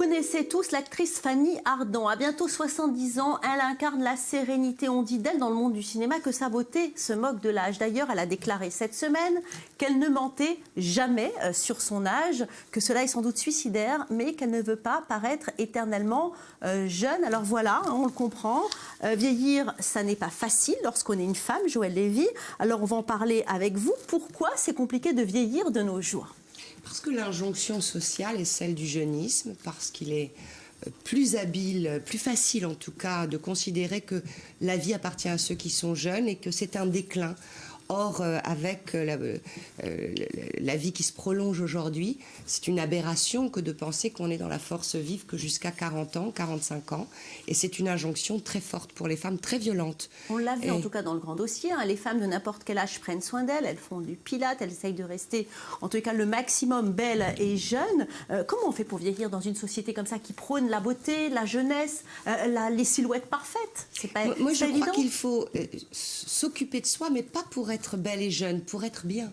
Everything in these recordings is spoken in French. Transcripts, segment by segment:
connaissez tous l'actrice Fanny Ardant. À bientôt 70 ans, elle incarne la sérénité. On dit d'elle dans le monde du cinéma que sa beauté se moque de l'âge. D'ailleurs, elle a déclaré cette semaine qu'elle ne mentait jamais sur son âge, que cela est sans doute suicidaire, mais qu'elle ne veut pas paraître éternellement jeune. Alors voilà, on le comprend. Vieillir, ça n'est pas facile lorsqu'on est une femme, Joëlle Lévy. Alors on va en parler avec vous. Pourquoi c'est compliqué de vieillir de nos jours ? Parce que l'injonction sociale est celle du jeunisme, parce qu'il est plus habile, plus facile en tout cas, de considérer que la vie appartient à ceux qui sont jeunes et que c'est un déclin. Or, avec la vie qui se prolonge aujourd'hui, c'est une aberration que de penser qu'on est dans la force vive que jusqu'à 40 ans, 45 ans. Et c'est une injonction très forte pour les femmes, très violente. On l'a vu en tout cas dans le grand dossier. Les femmes de n'importe quel âge prennent soin d'elles. Elles font du pilate, elles essayent de rester, en tout cas, le maximum belles et jeunes. Comment on fait pour vieillir dans une société comme ça qui prône la beauté, la jeunesse, les silhouettes parfaites ? C'est pas, moi, je évident. crois qu'il faut s'occuper de soi, mais pas pour être belle et jeune, pour être bien,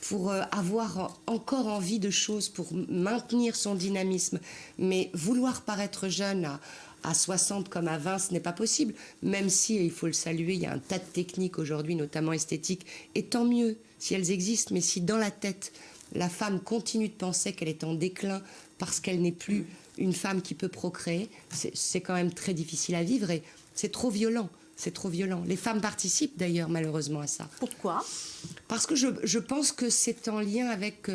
pour avoir encore envie de choses, pour maintenir son dynamisme. Mais vouloir paraître jeune à 60 comme à 20, ce n'est pas possible. Même si, il faut le saluer, il y a un tas de techniques aujourd'hui, notamment esthétiques, et tant mieux si elles existent. Mais si dans la tête, la femme continue de penser qu'elle est en déclin parce qu'elle n'est plus une femme qui peut procréer, c'est quand même très difficile à vivre et c'est trop violent. C'est trop violent. Les femmes participent d'ailleurs malheureusement à ça. Pourquoi ? Parce que je pense que c'est en lien avec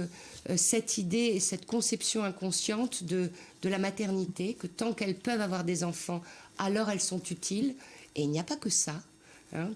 cette idée et cette conception inconsciente de la maternité, que tant qu'elles peuvent avoir des enfants, alors elles sont utiles. Et il n'y a pas que ça.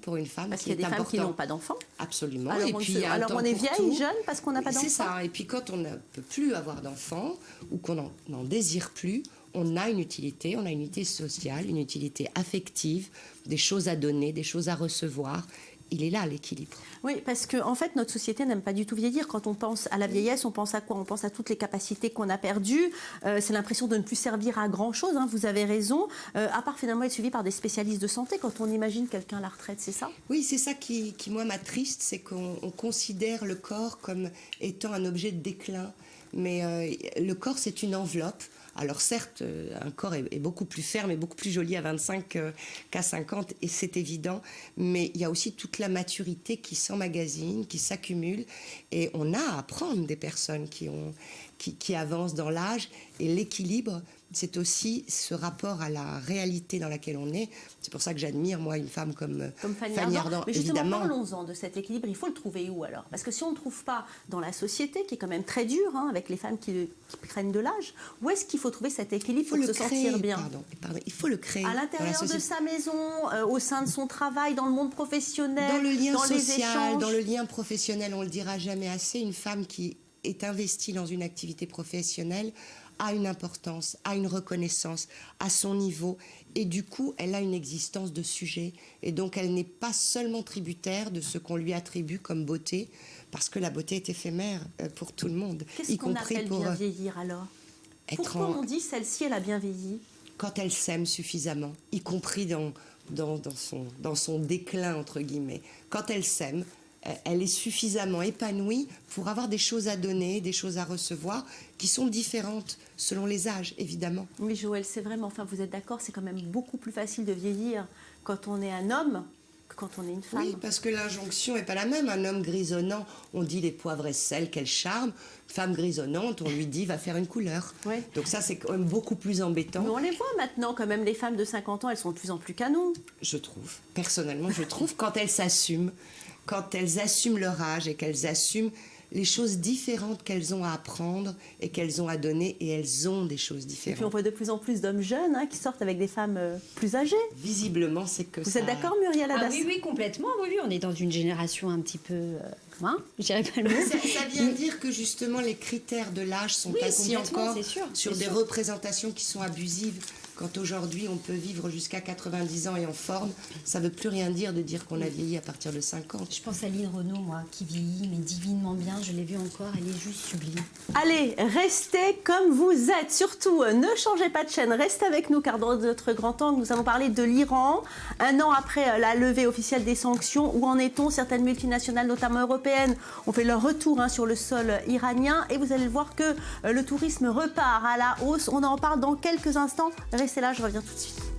Pour une femme, parce qu'il y a des femmes qui n'ont pas d'enfants. Absolument. Alors, et puis, alors on est vieille, jeune, parce qu'on n'a pas d'enfants. C'est ça. Et puis quand on ne peut plus avoir d'enfants ou qu'on n'en désire plus, on a une utilité sociale, une utilité affective, des choses à donner, des choses à recevoir. Il est là l'équilibre. Oui, parce que en fait, notre société n'aime pas du tout vieillir. Quand on pense à la vieillesse, on pense à quoi ? On pense à toutes les capacités qu'on a perdues. C'est l'impression de ne plus servir à grand-chose. Vous avez raison. À part finalement être suivi par des spécialistes de santé, quand on imagine quelqu'un à la retraite, c'est ça ? Oui, c'est ça qui moi, m'attriste, c'est qu'on considère le corps comme étant un objet de déclin. Mais le corps, c'est une enveloppe. Alors certes, un corps est beaucoup plus ferme et beaucoup plus joli à 25 qu'à 50, et c'est évident, mais il y a aussi toute la maturité qui s'emmagasine, qui s'accumule, et on a à apprendre des personnes qui avancent dans l'âge, et l'équilibre, c'est aussi ce rapport à la réalité dans laquelle on est. C'est pour ça que j'admire, moi, une femme comme Fanny Ardant. Mais justement, parlons-en de cet équilibre. Il faut le trouver où, alors ? Parce que si on ne le trouve pas dans la société, qui est quand même très dure, avec les femmes qui prennent de l'âge, où est-ce qu'il faut trouver cet équilibre pour se sentir bien ? Pardon, il faut le créer. À l'intérieur de sa maison, au sein de son travail, dans le monde professionnel, dans le lien social, les échanges. Dans le lien professionnel, on ne le dira jamais assez. Une femme qui est investie dans une activité professionnelle a une importance, a une reconnaissance à son niveau, et du coup elle a une existence de sujet, et donc elle n'est pas seulement tributaire de ce qu'on lui attribue comme beauté, parce que la beauté est éphémère pour tout le monde. Qu'est-ce qu'on appelle bien vieillir alors ? Pourquoi on dit celle-ci elle a bien vieilli ? Quand elle s'aime suffisamment, y compris dans son déclin entre guillemets, quand elle s'aime, elle est suffisamment épanouie pour avoir des choses à donner, des choses à recevoir, qui sont différentes selon les âges, évidemment. Oui, Joëlle, c'est vraiment, vous êtes d'accord, c'est quand même beaucoup plus facile de vieillir quand on est un homme que quand on est une femme. Oui, parce que l'injonction n'est pas la même. Un homme grisonnant, on dit les poivres et sel, quel charme. Une femme grisonnante, on lui dit va faire une couleur. Oui. Donc ça, c'est quand même beaucoup plus embêtant. Mais on les voit maintenant, quand même, les femmes de 50 ans, elles sont de plus en plus canons. Je trouve, personnellement, quand elles s'assument, quand elles assument leur âge et qu'elles assument les choses différentes qu'elles ont à apprendre et qu'elles ont à donner, et elles ont des choses différentes. Et puis on voit de plus en plus d'hommes jeunes qui sortent avec des femmes plus âgées. Visiblement, c'est que Vous êtes d'accord, Muriel Hadas ? Oui, complètement. Oui, on est dans une génération un petit peu... je dirais pas le mot. Ça vient dire que justement les critères de l'âge sont assis encore sur des représentations qui sont abusives Quand aujourd'hui on peut vivre jusqu'à 90 ans et en forme, ça ne veut plus rien dire de dire qu'on a vieilli à partir de 50. Je pense à Lynn Renaud, moi, qui vieillit, mais divinement bien. Je l'ai vue encore, elle est juste sublime. Allez, restez comme vous êtes. Surtout, ne changez pas de chaîne. Restez avec nous, car dans notre grand angle, nous allons parler de l'Iran. Un an après la levée officielle des sanctions, où en est-on? Certaines multinationales, notamment européennes, ont fait leur retour sur le sol iranien. Et vous allez voir que le tourisme repart à la hausse. On en parle dans quelques instants. Restez là, je reviens tout de suite.